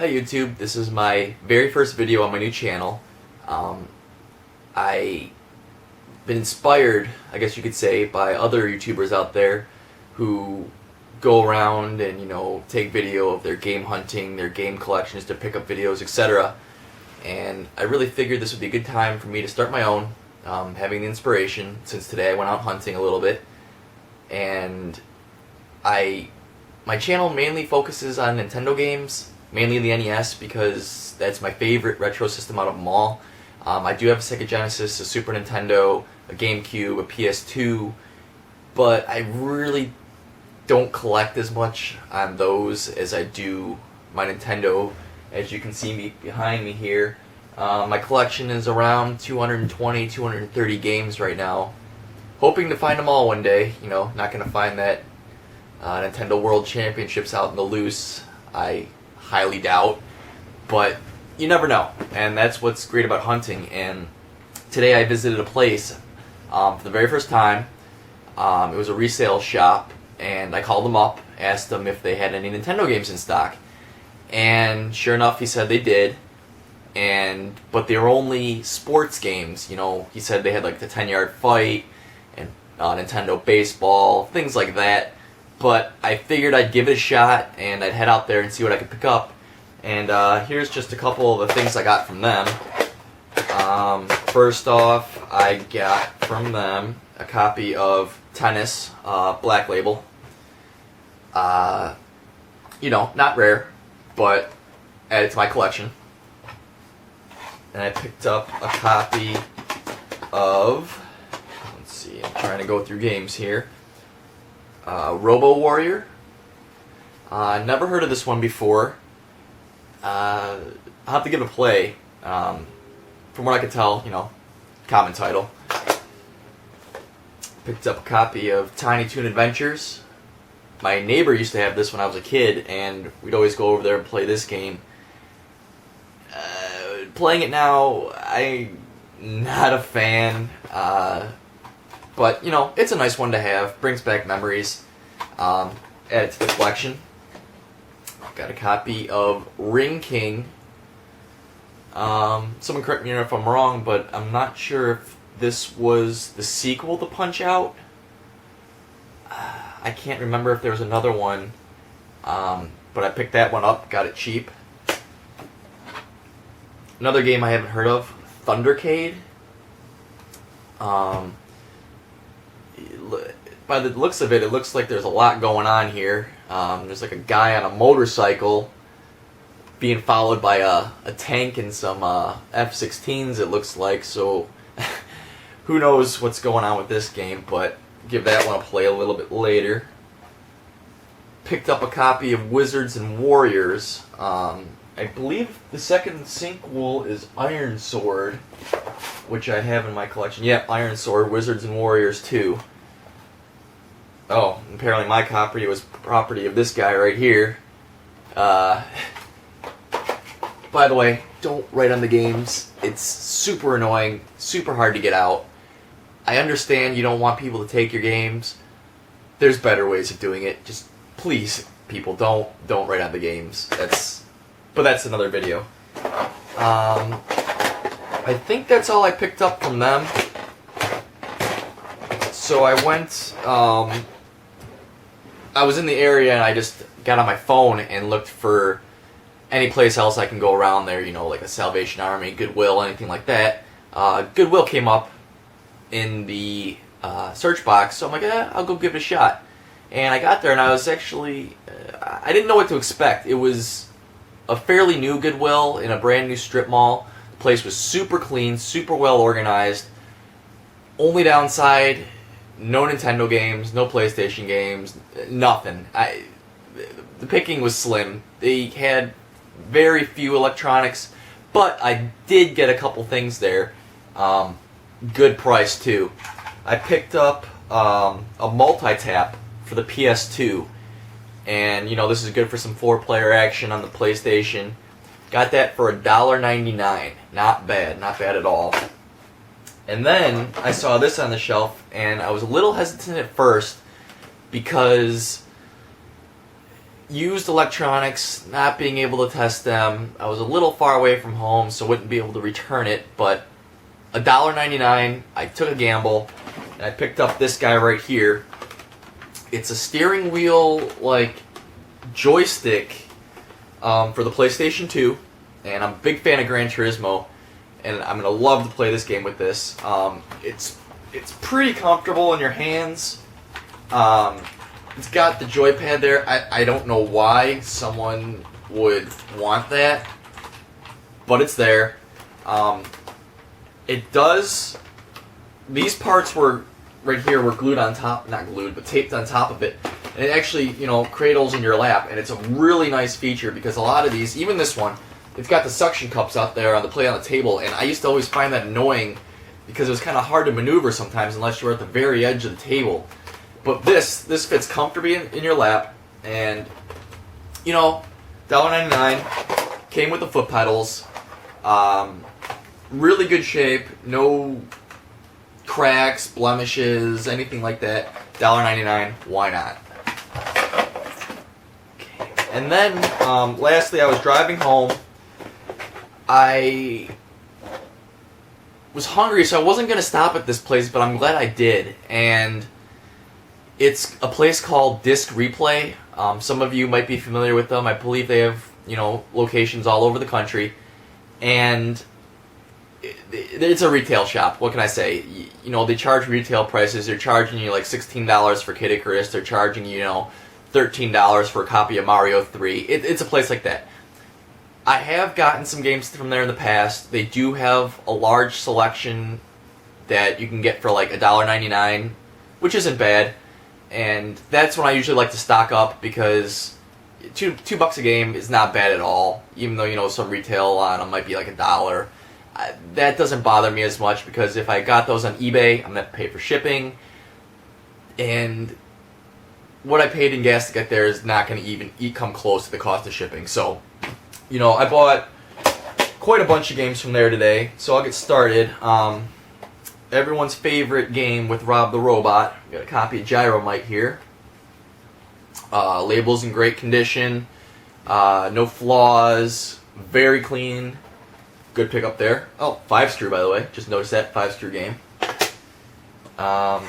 Hey YouTube, this is my very first video on my new channel. I've been inspired, I guess you could say, by other YouTubers out there who go around and, take video of their game hunting, their game collections, to pick up videos, etc. And I really figured this would be a good time for me to start my own, having the inspiration, since today I went out hunting a little bit. And my channel mainly focuses on Nintendo games, mainly the NES, because that's my favorite retro system out of them all. I do have a Sega Genesis, a Super Nintendo, a GameCube, a PS2, but I really don't collect as much on those as I do my Nintendo. As you can see behind me here, my collection is around 220, 230 games right now. Hoping to find them all one day. Not going to find that Nintendo World Championships out in the loose. I highly doubt, but you never know, and that's what's great about hunting. And today I visited a place for the very first time. It was a resale shop, and I called them up, asked them if they had any Nintendo games in stock, and sure enough, he said they did. But they were only sports games. He said they had like the 10-Yard Fight and Nintendo Baseball, things like that. But I figured I'd give it a shot, and I'd head out there and see what I could pick up. And here's just a couple of the things I got from them. First off, I got from them a copy of Tennis, Black Label. Not rare, but added to my collection. And I picked up a copy of, let's see, I'm trying to go through games here. Robo Warrior. Never heard of this one before. I'll have to give it a play. From what I could tell, common title. Picked up a copy of Tiny Toon Adventures. My neighbor used to have this when I was a kid, and we'd always go over there and play this game. Playing it now, I'm not a fan. But, it's a nice one to have. Brings back memories. Add it to the collection. Got a copy of Ring King. Someone correct me if I'm wrong, but I'm not sure if this was the sequel to Punch-Out. I can't remember if there was another one. But I picked that one up, got it cheap. Another game I haven't heard of, Thundercade. By the looks of it, it looks like there's a lot going on here. There's like a guy on a motorcycle being followed by a tank and some F-16s, it looks like. So who knows what's going on with this game, but give that one a play a little bit later. Picked up a copy of Wizards and Warriors. I believe the second sequel is Iron Sword, which I have in my collection. Yep, Iron Sword, Wizards and Warriors 2. Oh, apparently my copy was property of this guy right here. By the way, don't write on the games. It's super annoying, super hard to get out. I understand you don't want people to take your games. There's better ways of doing it. Just please, people, don't write on the games. But that's another video. I think that's all I picked up from them. So I went, I was in the area and I just got on my phone and looked for any place else I can go around there, like a Salvation Army, Goodwill, anything like that. Goodwill came up in the search box, so I'm like, I'll go give it a shot. And I got there and I was actually, I didn't know what to expect. It was a fairly new Goodwill in a brand new strip mall. The place was super clean, super well organized. Only downside, no Nintendo games, no PlayStation games, nothing. The picking was slim. They had very few electronics, but I did get a couple things there. Good price too. I picked up a multi-tap for the PS2. And, this is good for some 4-player action on the PlayStation. Got that for $1.99. Not bad at all. And then I saw this on the shelf, and I was a little hesitant at first because used electronics, not being able to test them. I was a little far away from home, so wouldn't be able to return it, but $1.99, I took a gamble, and I picked up this guy right here. It's a steering wheel, like, joystick for the PlayStation 2, and I'm a big fan of Gran Turismo, and I'm going to love to play this game with this. It's pretty comfortable in your hands. It's got the joypad there. I don't know why someone would want that, but it's there. It does. These parts were right here were glued on top, not glued, but taped on top of it, and it actually, cradles in your lap, and it's a really nice feature because a lot of these, even this one, it's got the suction cups out there on the play on the table, and I used to always find that annoying because it was kind of hard to maneuver sometimes unless you were at the very edge of the table. But this fits comfortably in your lap, and $1.99, came with the foot pedals, really good shape, no cracks, blemishes, anything like that. $1.99, why not? Okay. And then, lastly, I was driving home. I was hungry, so I wasn't going to stop at this place, but I'm glad I did. And it's a place called Disc Replay. Some of you might be familiar with them. I believe they have, locations all over the country. And it's a retail shop. What can I say? They charge retail prices. They're charging you like $16 for Kid Icarus. They're charging you, $13 for a copy of Mario 3. It's a place like that. I have gotten some games from there in the past. They do have a large selection that you can get for like $1.99, which isn't bad. And that's when I usually like to stock up because $2 a game is not bad at all. Even though some retail on them might be like $1. That doesn't bother me as much because if I got those on eBay, I'm gonna have to pay for shipping, and what I paid in gas to get there is not gonna even come close to the cost of shipping. So, I bought quite a bunch of games from there today. So I'll get started. Everyone's favorite game with Rob the Robot. Got a copy of Gyromite here. Label's in great condition. No flaws. Very clean. Good pick up there. Oh, 5-screw, by the way. Just noticed that. 5-screw game. Got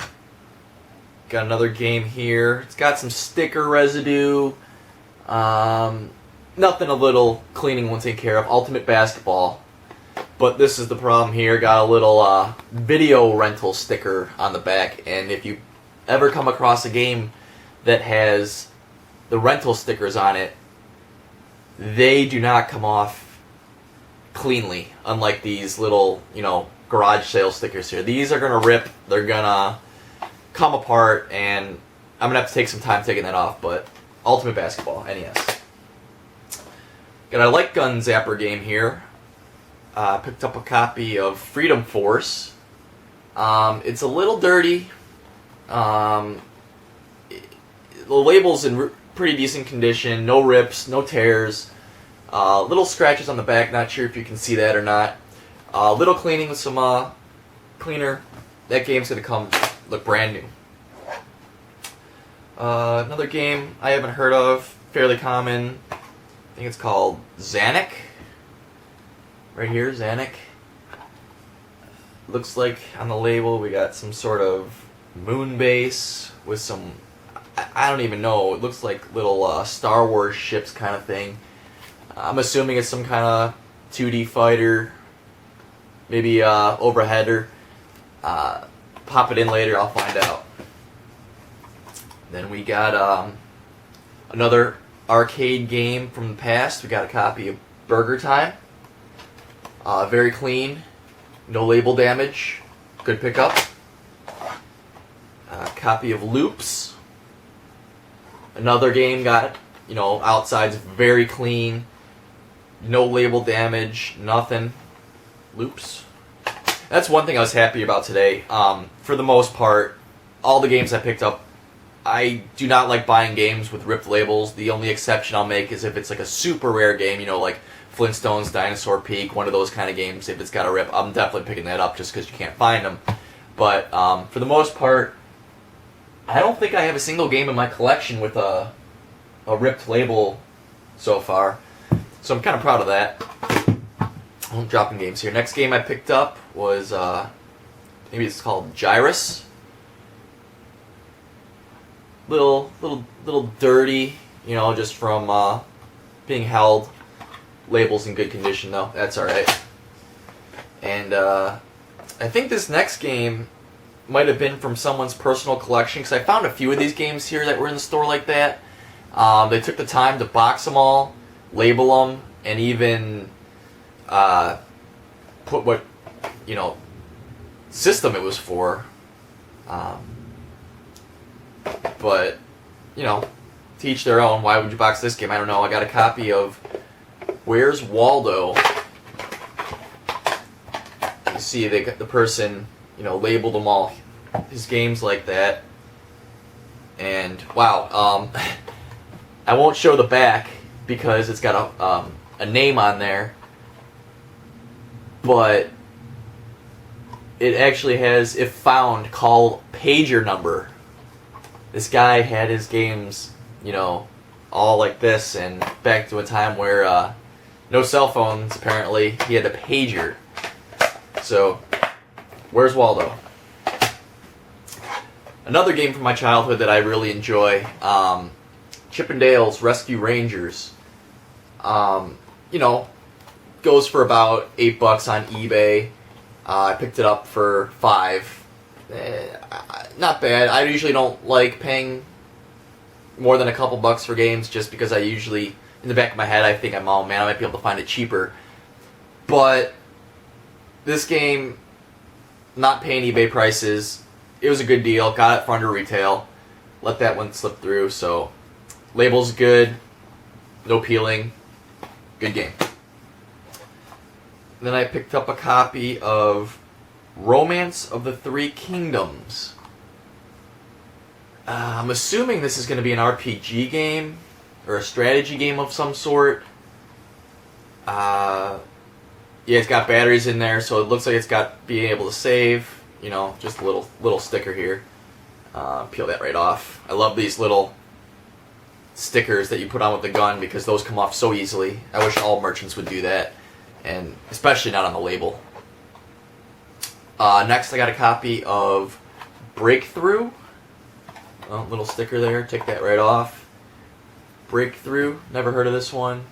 another game here. It's got some sticker residue. Nothing a little cleaning won't take care of. Ultimate Basketball. But this is the problem here. Got a little video rental sticker on the back. And if you ever come across a game that has the rental stickers on it, they do not come off cleanly, unlike these little, garage sale stickers here. These are going to rip. They're going to come apart, and I'm going to have to take some time taking that off, but Ultimate Basketball, NES. Got a light gun zapper game here. Picked up a copy of Freedom Force. It's a little dirty. The label's in pretty decent condition. No rips, no tears. Little scratches on the back. Not sure if you can see that or not. Little cleaning with some cleaner. That game's going to look brand new. Another game I haven't heard of. Fairly common. I think it's called Xanic. Right here, Xanic. Looks like on the label we got some sort of moon base with some, I don't even know, it looks like little Star Wars ships kind of thing. I'm assuming it's some kind of 2D fighter, maybe overheader. Pop it in later, I'll find out. Then we got another arcade game from the past. We got a copy of Burger Time. Very clean, no label damage, good pickup. Copy of Loops. Another game got, outside's very clean, no label damage, nothing. Loops. That's one thing I was happy about today. For the most part, all the games I picked up, I do not like buying games with ripped labels. The only exception I'll make is if it's like a super rare game, like Flintstones, Dinosaur Peak, one of those kind of games. If it's got a rip, I'm definitely picking that up just because you can't find them. But for the most part, I don't think I have a single game in my collection with a a ripped label so far. So I'm kind of proud of that. I'm dropping games here. Next game I picked up was, maybe it's called Gyrus. Little dirty, you know, just from being held. Label's in good condition though. That's alright. And I think this next game might have been from someone's personal collection, because I found a few of these games here that were in the store like that. They took the time to box them all, label them, and even put what, you know, system it was for. But, you know, to each their own. Why would you box this game? I don't know. I got a copy of Where's Waldo? You see, they got the person, you know, labeled them all his games like that. And wow, I won't show the back because it's got a name on there, but it actually has, if found, call pager number. This guy had his games, you know, all like this, and back to a time where no cell phones, apparently. He had a pager. So, Where's Waldo? Another game from my childhood that I really enjoy, Chippendales Rescue Rangers. You know, goes for about $8 on eBay. I picked it up for $5. Not bad. I usually don't like paying more than a couple bucks for games, just because I usually, in the back of my head, I think, oh man, I might be able to find it cheaper. But this game, not paying eBay prices, it was a good deal. Got it for under retail. Let that one slip through. So, label's good. No peeling. Good game. Then I picked up a copy of Romance of the Three Kingdoms. I'm assuming this is going to be an RPG game or a strategy game of some sort. Yeah, it's got batteries in there, so it looks like it's got being able to save. You know, just a little sticker here. Peel that right off. I love these little stickers that you put on with the gun because those come off so easily. I wish all merchants would do that, and especially not on the label. Next, I got a copy of Breakthrough. Oh, little sticker there. Take that right off. Breakthrough. Never heard of this one.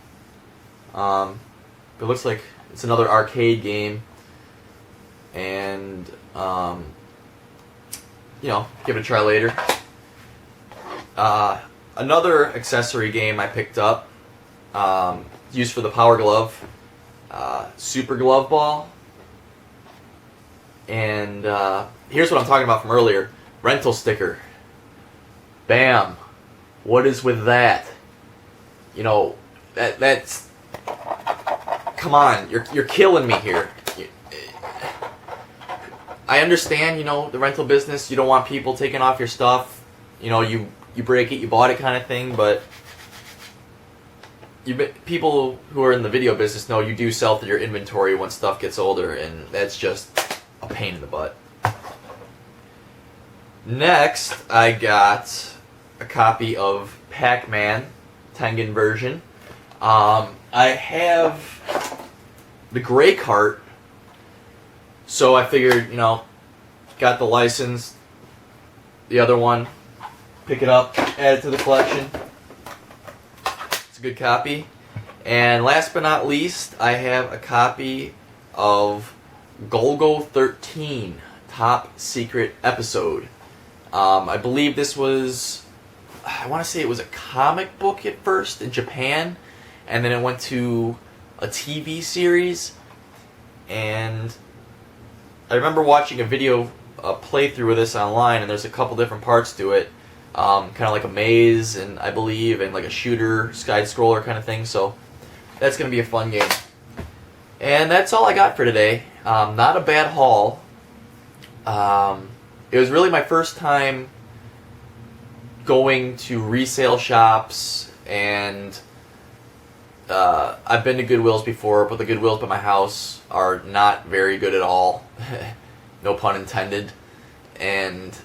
It looks like it's another arcade game. And, you know, give it a try later. Another accessory game I picked up, used for the Power Glove, Super Glove Ball. And here's what I'm talking about from earlier. Rental sticker. Bam. What is with that? You know, that's... Come on, you're killing me here. I understand, you know, the rental business, you don't want people taking off your stuff. You know, you break it, you bought it kind of thing, but people who are in the video business know you do sell through your inventory when stuff gets older, and that's just a pain in the butt. Next, I got a copy of Pac-Man, Tengen version. I have the gray cart, so I figured, you know, got the license, the other one, pick it up, add it to the collection. It's a good copy. And last but not least, I have a copy of Golgo 13, Top Secret Episode. I believe this was, I want to say it was a comic book at first in Japan, and then it went to a TV series. And I remember watching a video, a playthrough of this online, and there's a couple different parts to it. Kind of like a maze, and I believe, and like a shooter, side scroller kind of thing. So that's going to be a fun game. And that's all I got for today. Not a bad haul. It was really my first time going to resale shops, and I've been to Goodwills before, but the Goodwills by my house are not very good at all. No pun intended. And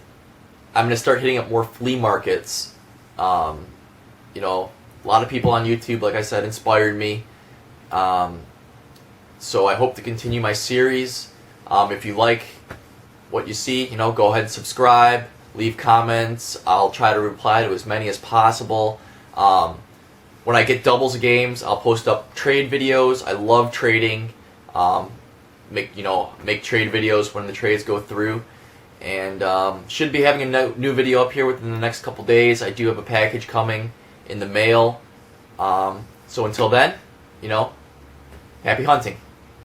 I'm going to start hitting up more flea markets, you know, A lot of people on YouTube, like I said, inspired me. So I hope to continue my series. If you like what you see, go ahead and subscribe, leave comments. I'll try to reply to as many as possible. When I get doubles games, I'll post up trade videos. I love trading. Make trade videos when the trades go through. And should be having a new video up here within the next couple days. I do have a package coming in the mail. So until then, happy hunting.